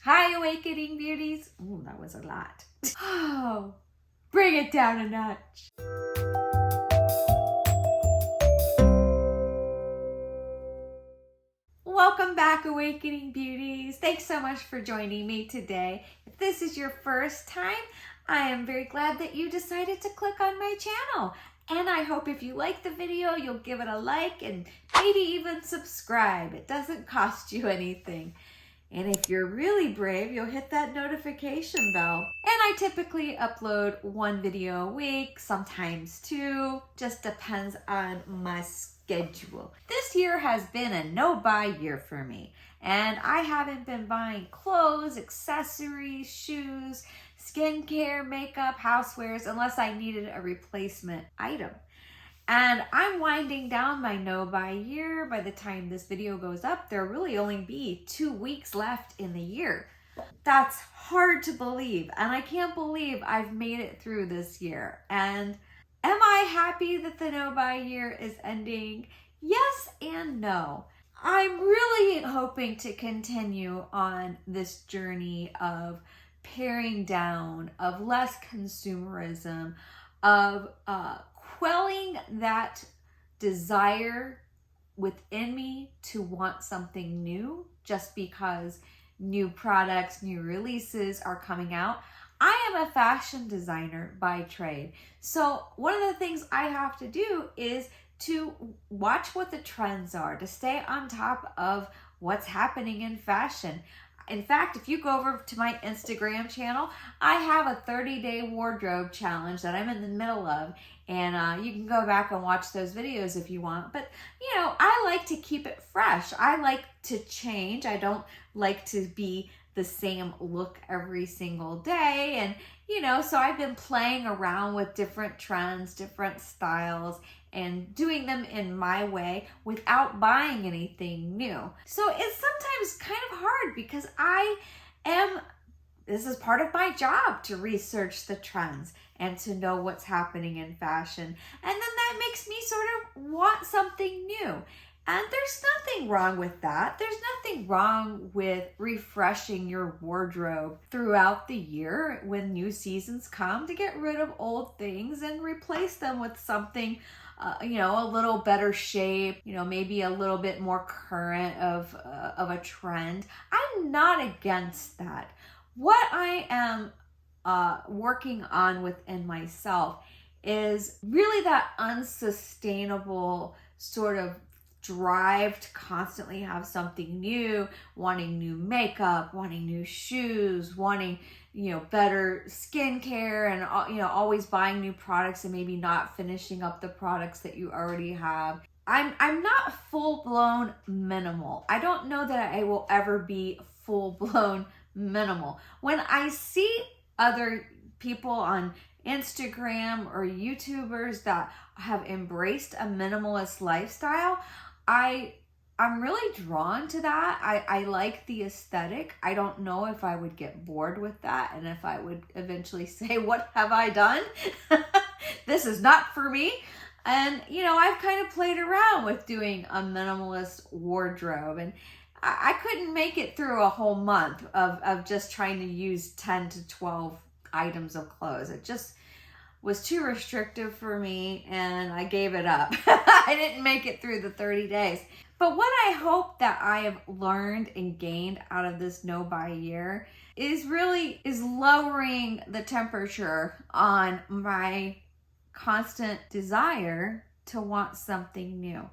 Hi, Awakening Beauties. Ooh, that was a lot. Oh, bring it down a notch. Welcome back, Awakening Beauties. Thanks so much for joining me today. If this is your first time, I am very glad that you decided to click on my channel. And I hope if you like the video, you'll give it a like and maybe even subscribe. It doesn't cost you anything. And if you're really brave, you'll hit that notification bell. And I typically upload one video a week, sometimes two, just depends on my schedule. This year has been a no-buy year for me. And I haven't been buying clothes, accessories, shoes, skincare, makeup, housewares, unless I needed a replacement item. And I'm winding down my no-buy year. By the time this video goes up, there'll really only be 2 weeks left in the year. That's hard to believe, and I can't believe I've made it through this year. And am I happy that the no-buy year is ending? Yes and no. I'm really hoping to continue on this journey of paring down, of less consumerism, of quelling that desire within me to want something new just because new products, new releases are coming out. I am a fashion designer by trade. So one of the things I have to do is to watch what the trends are, to stay on top of what's happening in fashion. In fact, if you go over to my Instagram channel, I have a 30-day wardrobe challenge that I'm in the middle of, and you can go back and watch those videos if you want. But, you know, I like to keep it fresh. I like to change. I don't like to be the same look every single day. And, you know, so I've been playing around with different trends, different styles, and doing them in my way without buying anything new. So it's sometimes kind of hard because this is part of my job to research the trends and to know what's happening in fashion. And then that makes me sort of want something new. And there's nothing wrong with that. There's nothing wrong with refreshing your wardrobe throughout the year when new seasons come, to get rid of old things and replace them with something a little better shape, maybe a little bit more current of a trend. I'm not against that. What I am working on within myself is really that unsustainable sort of drive to constantly have something new, wanting new makeup, wanting new shoes, wanting better skincare, and always buying new products and maybe not finishing up the products that you already have. I'm not full-blown minimal. I don't know that I will ever be full-blown minimal. When I see other people on Instagram or YouTubers that have embraced a minimalist lifestyle, I'm really drawn to that. I like the aesthetic. I don't know if I would get bored with that and if I would eventually say, what have I done? This is not for me. And, I've kind of played around with doing a minimalist wardrobe, and I couldn't make it through a whole month of just trying to use 10 to 12 items of clothes. It just was too restrictive for me, and I gave it up. I didn't make it through the 30 days. But what I hope that I have learned and gained out of this no-buy year is lowering the temperature on my constant desire to want something new.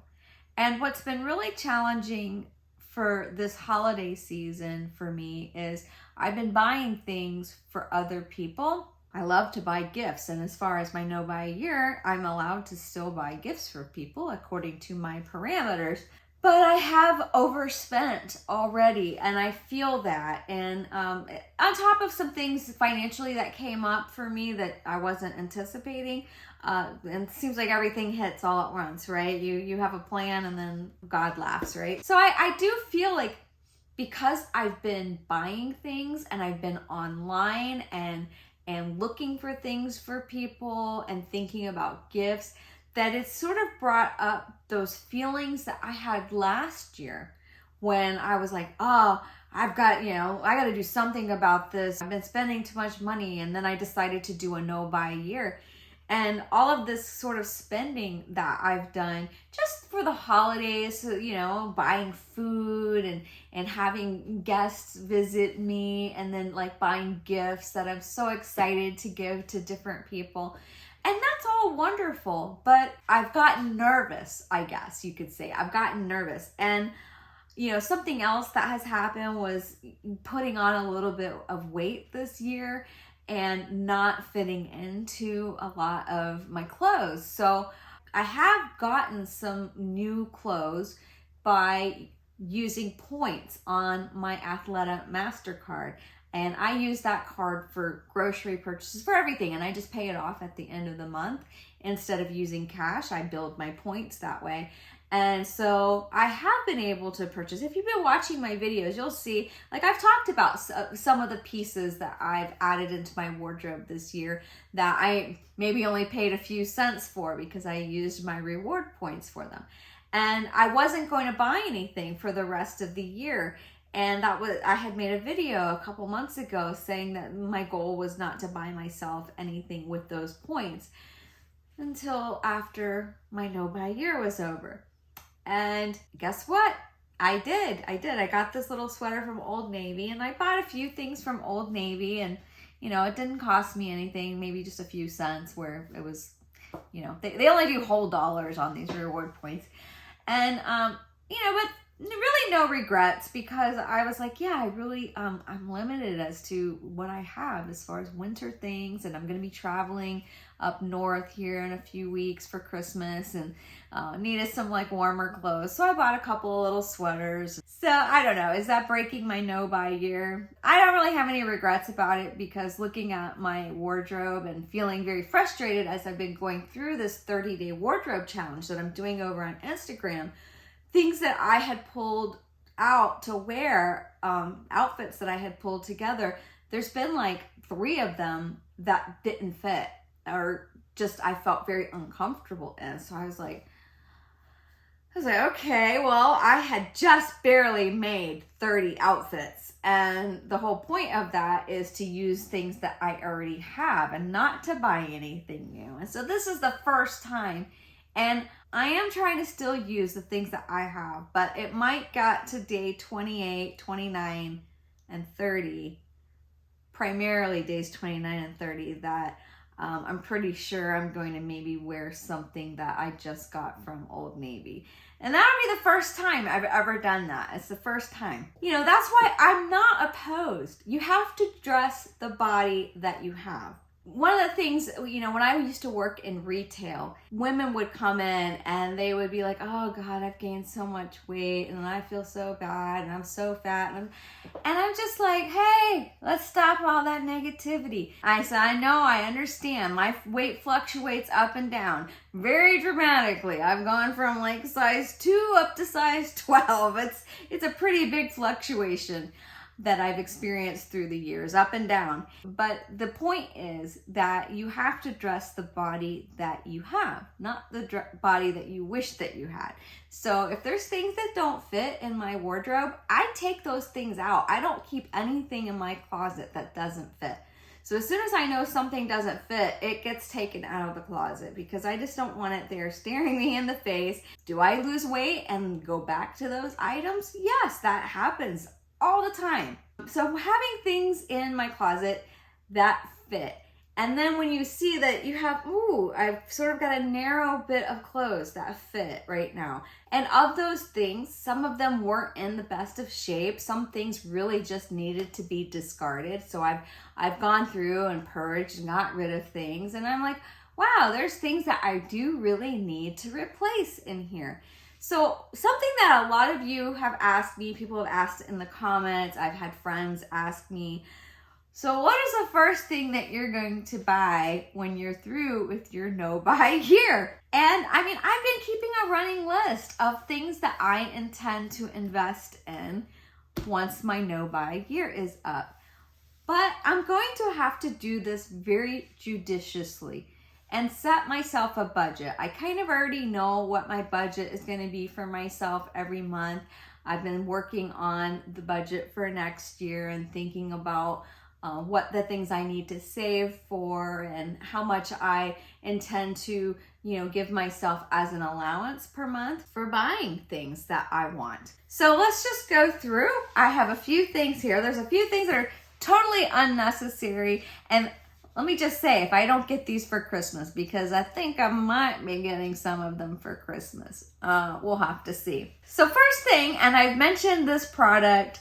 And what's been really challenging for this holiday season for me is I've been buying things for other people. I love to buy gifts, and as far as my no-buy year, I'm allowed to still buy gifts for people according to my parameters. But I have overspent already, and I feel that. And on top of some things financially that came up for me that I wasn't anticipating, and it seems like everything hits all at once, right? You have a plan and then God laughs, right? So I do feel like because I've been buying things and I've been online and looking for things for people and thinking about gifts, that it's sort of brought up those feelings that I had last year when I was like, oh, I've got, I got to do something about this. I've been spending too much money. And then I decided to do a no-buy year. And all of this sort of spending that I've done just for the holidays, buying food and having guests visit me, and then like buying gifts that I'm so excited to give to different people. And that's all wonderful, but I've gotten nervous, I guess you could say. I've gotten nervous. And something else that has happened was putting on a little bit of weight this year and not fitting into a lot of my clothes. So I have gotten some new clothes by using points on my Athleta MasterCard. And I use that card for grocery purchases, for everything. And I just pay it off at the end of the month. Instead of using cash, I build my points that way. And so I have been able to purchase. If you've been watching my videos, you'll see, like I've talked about some of the pieces that I've added into my wardrobe this year that I maybe only paid a few cents for because I used my reward points for them. And I wasn't going to buy anything for the rest of the year. And I had made a video a couple months ago saying that my goal was not to buy myself anything with those points until after my no-buy year was over. And guess what? I did. I got this little sweater from Old Navy, and I bought a few things from Old Navy, and it didn't cost me anything, maybe just a few cents, where it was, they only do whole dollars on these reward points. And but really no regrets, because I was like, yeah, I really I'm limited as to what I have as far as winter things, and I'm going to be traveling up north here in a few weeks for Christmas, and needed some like warmer clothes. So I bought a couple of little sweaters. So I don't know, is that breaking my no-buy year? I don't really have any regrets about it, because looking at my wardrobe and feeling very frustrated as I've been going through this 30-day wardrobe challenge that I'm doing over on Instagram, things that I had pulled out to wear, outfits that I had pulled together, there's been like 3 of them that didn't fit, or just I felt very uncomfortable in. So I was like, okay, well, I had just barely made 30 outfits. And the whole point of that is to use things that I already have and not to buy anything new. And so this is the first time. And I am trying to still use the things that I have, but it might get to day 28, 29, and 30, primarily days 29 and 30, that I'm pretty sure I'm going to maybe wear something that I just got from Old Navy. And that'll be the first time I've ever done that. It's the first time. That's why I'm not opposed. You have to dress the body that you have. One of the things, when I used to work in retail, women would come in and they would be like, oh God, I've gained so much weight and I feel so bad and I'm so fat. And I'm just like, hey, let's stop all that negativity. I said, I know, I understand. My weight fluctuates up and down very dramatically. I've gone from like size 2 up to size 12. It's a pretty big fluctuation that I've experienced through the years, up and down. But the point is that you have to dress the body that you have, not the body that you wish that you had. So if there's things that don't fit in my wardrobe, I take those things out. I don't keep anything in my closet that doesn't fit. So as soon as I know something doesn't fit, it gets taken out of the closet, because I just don't want it there staring me in the face. Do I lose weight and go back to those items? Yes, that happens all the time. So having things in my closet that fit. And then when you see that you have, I've sort of got a narrow bit of clothes that fit right now. And of those things, some of them weren't in the best of shape. Some things really just needed to be discarded. So I've gone through and purged and got rid of things. And I'm like, wow, there's things that I do really need to replace in here. So something that a lot of you have asked me, people have asked in the comments, I've had friends ask me, so what is the first thing that you're going to buy when you're through with your no-buy year? And I've been keeping a running list of things that I intend to invest in once my no-buy year is up. But I'm going to have to do this very judiciously and set myself a budget. I kind of already know what my budget is going to be for myself every month. I've been working on the budget for next year and thinking about what the things I need to save for and how much I intend to, give myself as an allowance per month for buying things that I want. So let's just go through. I have a few things here. There's a few things that are totally unnecessary. And let me just say, if I don't get these for Christmas, because I think I might be getting some of them for Christmas. We'll have to see. So first thing, and I've mentioned this product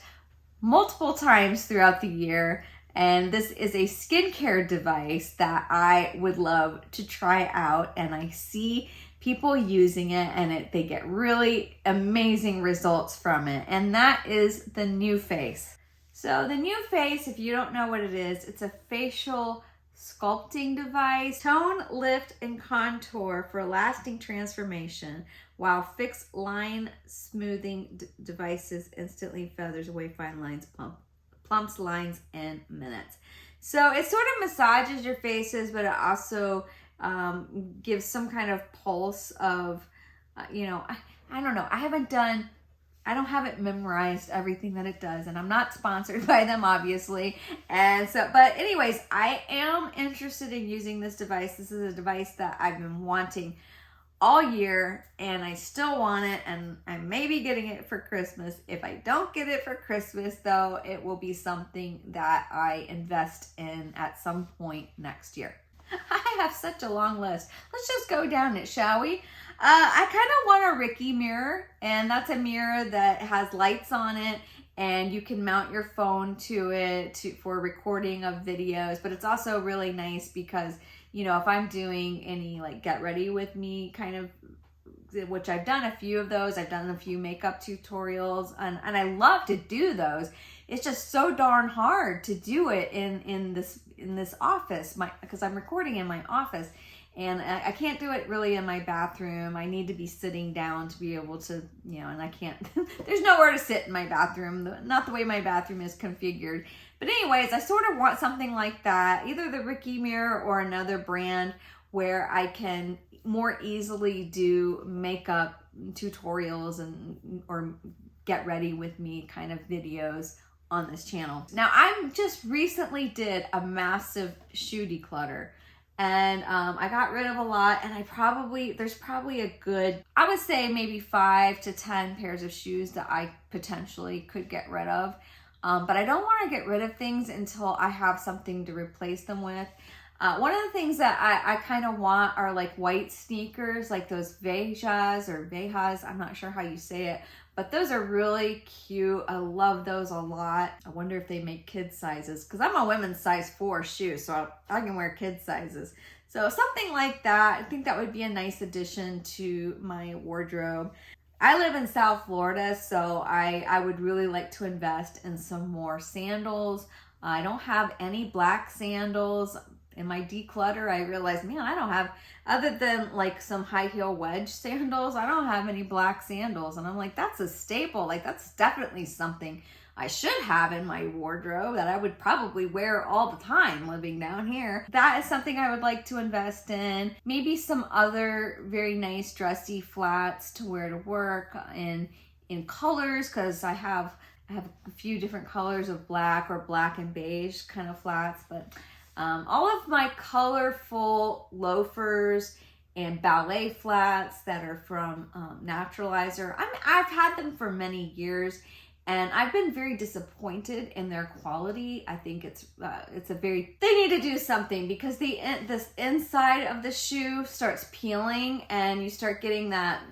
multiple times throughout the year, and this is a skincare device that I would love to try out, and I see people using it and they get really amazing results from it, and that is the NuFace. So the NuFace, if you don't know what it is, it's a facial sculpting device, tone, lift, and contour for lasting transformation, while fixed line smoothing devices instantly feathers away fine lines, plumps lines in minutes. So it sort of massages your faces, but it also gives some kind of pulse of, I don't know. I don't have it memorized everything that it does, and I'm not sponsored by them, obviously. And so, but anyways, I am interested in using this device. This is a device that I've been wanting all year, and I still want it, and I may be getting it for Christmas. If I don't get it for Christmas, though, it will be something that I invest in at some point next year. I have such a long list. Let's just go down it, shall we? I kind of want a Ricky mirror, and that's a mirror that has lights on it, and you can mount your phone to it for recording of videos. But it's also really nice because, if I'm doing any like get ready with me kind of, which I've done a few of those, I've done a few makeup tutorials, and I love to do those. It's just so darn hard to do it in this office, because I'm recording in my office. And I can't do it really in my bathroom. I need to be sitting down to be able to, and I can't, there's nowhere to sit in my bathroom, not the way my bathroom is configured. But anyways, I sort of want something like that, either the Ricky mirror or another brand where I can more easily do makeup tutorials or get ready with me kind of videos on this channel. Now, I just recently did a massive shoe declutter. And I got rid of a lot, and there's probably a good, I would say maybe 5 to 10 pairs of shoes that I potentially could get rid of. But I don't want to get rid of things until I have something to replace them with. One of the things that I kind of want are like white sneakers, like those Vejas, I'm not sure how you say it, but those are really cute. I love those a lot. I wonder if they make kid sizes, because I'm a women's size 4 shoe, so I can wear kid sizes. So something like that, I think that would be a nice addition to my wardrobe. I live in South Florida, so I would really like to invest in some more sandals. I don't have any black sandals. In my declutter, I realized, man, I don't have, other than like some high heel wedge sandals, I don't have any black sandals. And I'm like, that's a staple. Like, that's definitely something I should have in my wardrobe that I would probably wear all the time living down here. That is something I would like to invest in. Maybe some other very nice dressy flats to wear to work in colors, because I have a few different colors of black or black and beige kind of flats, but all of my colorful loafers and ballet flats that are from Naturalizer, I've had them for many years, and I've been very disappointed in their quality. I think they need to do something, because this inside of the shoe starts peeling, and you start getting that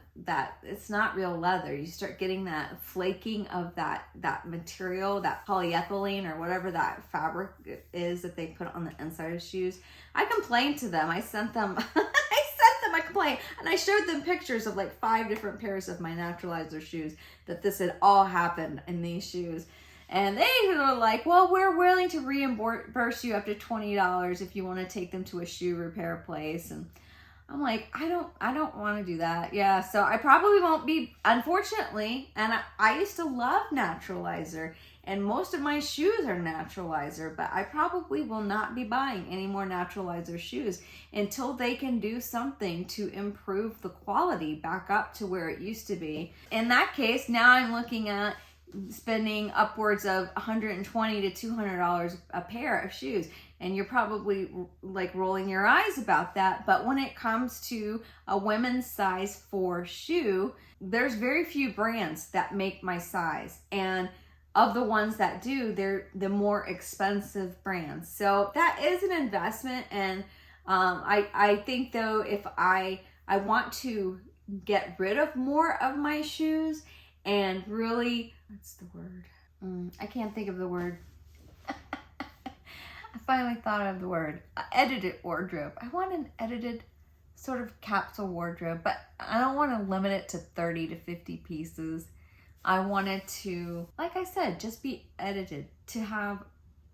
it's not real leather. You start getting that flaking of that material, that polyethylene or whatever that fabric is that they put on the inside of shoes. I complained to them. I sent them a complaint, and I showed them pictures of like 5 different pairs of my Naturalizer shoes, that this had all happened in these shoes. And they were like, well, we're willing to reimburse you up to $20 if you want to take them to a shoe repair place. And I'm like, I don't want to do that. Yeah, so I probably won't be, unfortunately. And I used to love Naturalizer, And most of my shoes are naturalizer, but I probably will not be buying any more naturalizer shoes until they can do something to improve the quality back up to where it used to be. In that case, now I'm looking at spending upwards of $120 to $200 a pair of shoes. And you're probably like rolling your eyes about that. But when it comes to a women's size 4 shoe, there's very few brands that make my size. And of the ones that do, they're the more expensive brands. So that is an investment. And I think though, if I want to get rid of more of my shoes and really, what's the word? I can't think of the word. I finally thought of the word. Edited wardrobe. I want an edited sort of capsule wardrobe, but I don't want to limit it to 30 to 50 pieces. I want it to, like I said, just be edited, to have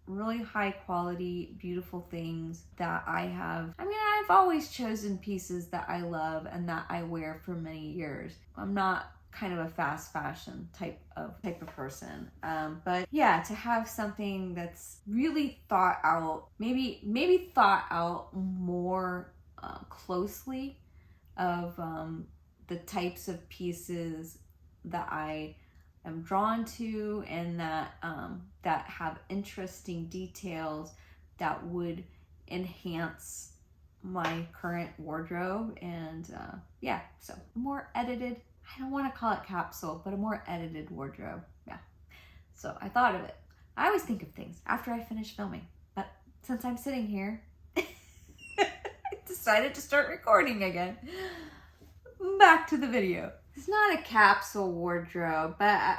really high quality, beautiful things that I have. I mean, I've always chosen pieces that I love and that I wear for many years. I'm not kind of a fast fashion type of person, but yeah, to have something that's really thought out, maybe thought out more closely of the types of pieces that I am drawn to, and that that have interesting details that would enhance my current wardrobe. And yeah, so more edited, I don't want to call it capsule, but a more edited wardrobe. Yeah. So I thought of it. I always think of things after I finish filming, but since I'm sitting here, I decided to start recording again. Back to the video. It's not a capsule wardrobe, but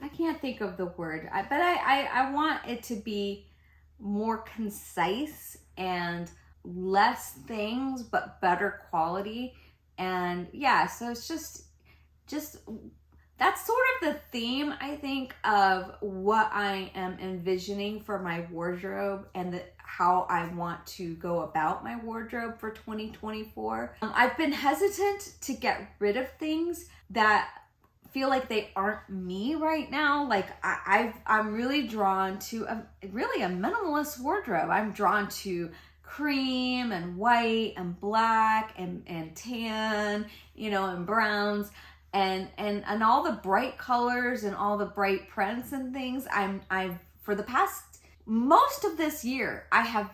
I can't think of the word. But I want it to be more concise and less things, but better quality. And yeah, so it's just that's sort of the theme, I think, of what I am envisioning for my wardrobe, and how I want to go about my wardrobe for 2024. I've been hesitant to get rid of things that feel like they aren't me right now. Like I'm really drawn to a minimalist wardrobe. I'm drawn to cream and white and black and tan, and browns. And all the bright colors and all the bright prints and things. I've for the past most of this year, I have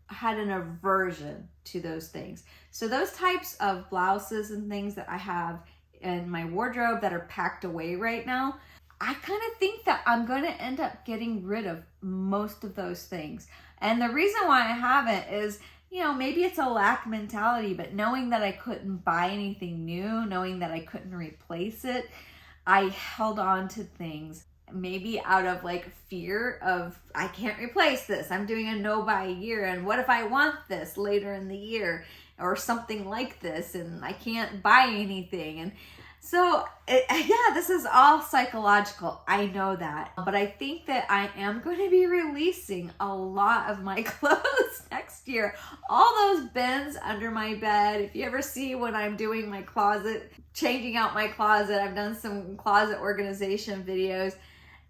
had an aversion to those things. So those types of blouses and things that I have in my wardrobe that are packed away right now, I kind of think that I'm going to end up getting rid of most of those things. And the reason why I haven't is, maybe it's a lack mentality, but knowing that I couldn't buy anything new, knowing that I couldn't replace it, I held on to things maybe out of like fear of, I can't replace this. I'm doing a NoBuy Year, and what if I want this later in the year or something like this and I can't buy anything? And so, yeah, this is all psychological. I know that. But I think that I am going to be releasing a lot of my clothes next year. All those bins under my bed. If you ever see when I'm doing my closet, changing out my closet, I've done some closet organization videos.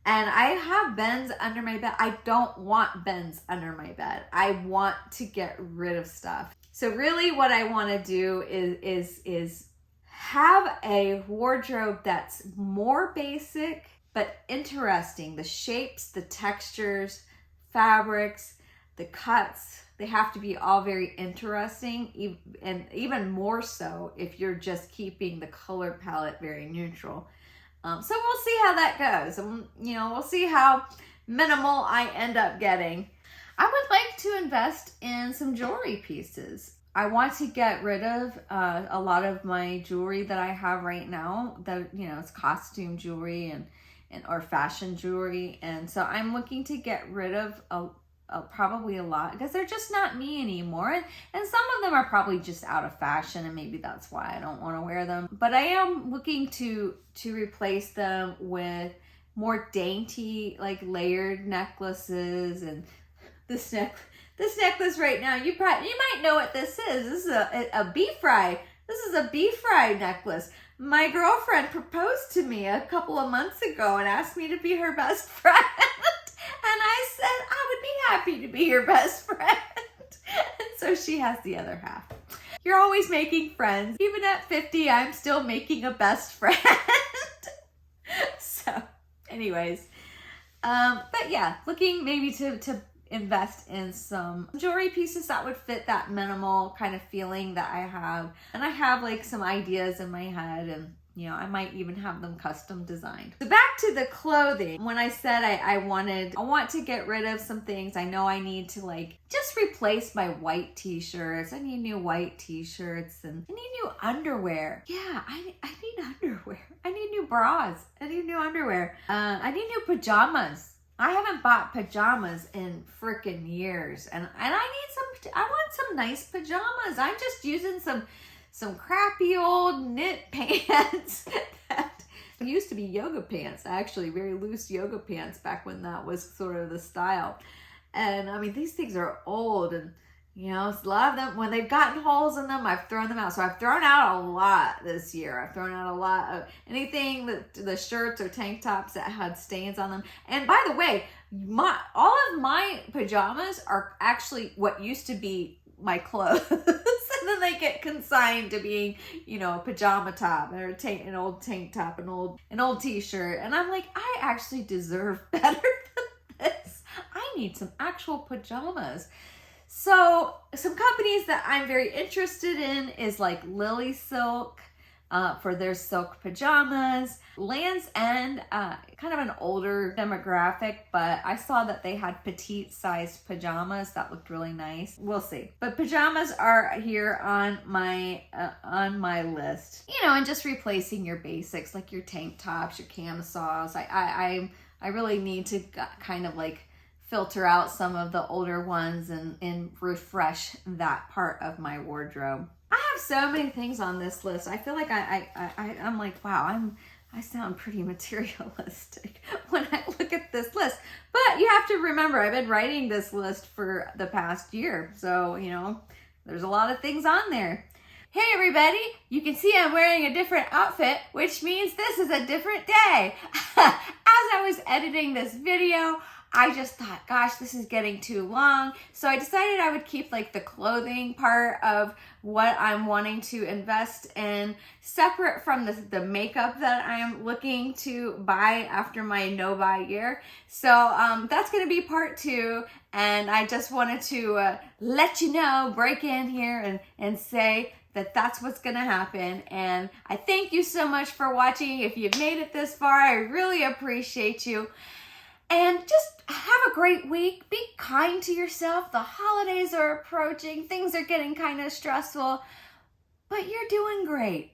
And I have bins under my bed. I don't want bins under my bed. I want to get rid of stuff. So really what I want to do is have a wardrobe that's more basic but interesting. The shapes, the textures, fabrics, the cuts, they have to be all very interesting, and even more so if you're just keeping the color palette very neutral. So we'll see how that goes. We'll see how minimal I end up getting. I would like to invest in some jewelry pieces. I want to get rid of a lot of my jewelry that I have right now that, it's costume jewelry and or fashion jewelry. And so I'm looking to get rid of probably a lot because they're just not me anymore. And some of them are probably just out of fashion, and maybe that's why I don't want to wear them. But I am looking to replace them with more dainty, like layered necklaces. And this necklace right now, you might know what this is. This is a beef fry. This is a beef fry necklace. My girlfriend proposed to me a couple of months ago and asked me to be her best friend. And I said, I would be happy to be your best friend. And so she has the other half. You're always making friends. Even at 50, I'm still making a best friend. So anyways, but yeah, looking maybe to invest in some jewelry pieces that would fit that minimal kind of feeling that I have. And I have like some ideas in my head, and you know, I might even have them custom designed. So back to the clothing. When I said I want to get rid of some things, I know I need to like just replace my white t-shirts. I need new white t-shirts, and I need new underwear. Yeah, I need underwear. I need new bras. I need new underwear. I need new pajamas. I haven't bought pajamas in freaking years, and I want some nice pajamas. I'm just using some crappy old knit pants that used to be yoga pants, actually, very loose yoga pants back when that was sort of the style. And I mean, these things are old, and you know, a lot of them, when they've gotten holes in them, I've thrown them out. So I've thrown out a lot this year. I've thrown out a lot of anything that the shirts or tank tops that had stains on them. And by the way, all of my pajamas are actually what used to be my clothes. And then they get consigned to being, you know, a pajama top or an old tank top, an old t-shirt. And I'm like, I actually deserve better than this. I need some actual pajamas. So some companies that I'm very interested in is like Lily Silk for their silk pajamas. Land's End, kind of an older demographic, but I saw that they had petite sized pajamas that looked really nice. We'll see. But pajamas are here on my list. You know, and just replacing your basics like your tank tops, your camisoles. I really need to kind of like filter out some of the older ones and refresh that part of my wardrobe. I have so many things on this list. I feel like I'm like, wow, I sound pretty materialistic when I look at this list. But you have to remember, I've been writing this list for the past year. So, you know, there's a lot of things on there. Hey everybody, you can see I'm wearing a different outfit, which means this is a different day. As I was editing this video, I just thought, gosh, this is getting too long. So I decided I would keep like the clothing part of what I'm wanting to invest in separate from the makeup that I'm looking to buy after my NoBuy Year. So that's going to be part 2. And I just wanted to let you know, break in here and say that that's what's going to happen. And I thank you so much for watching. If you've made it this far, I really appreciate you. And just have a great week. Be kind to yourself. The holidays are approaching. Things are getting kind of stressful, but you're doing great.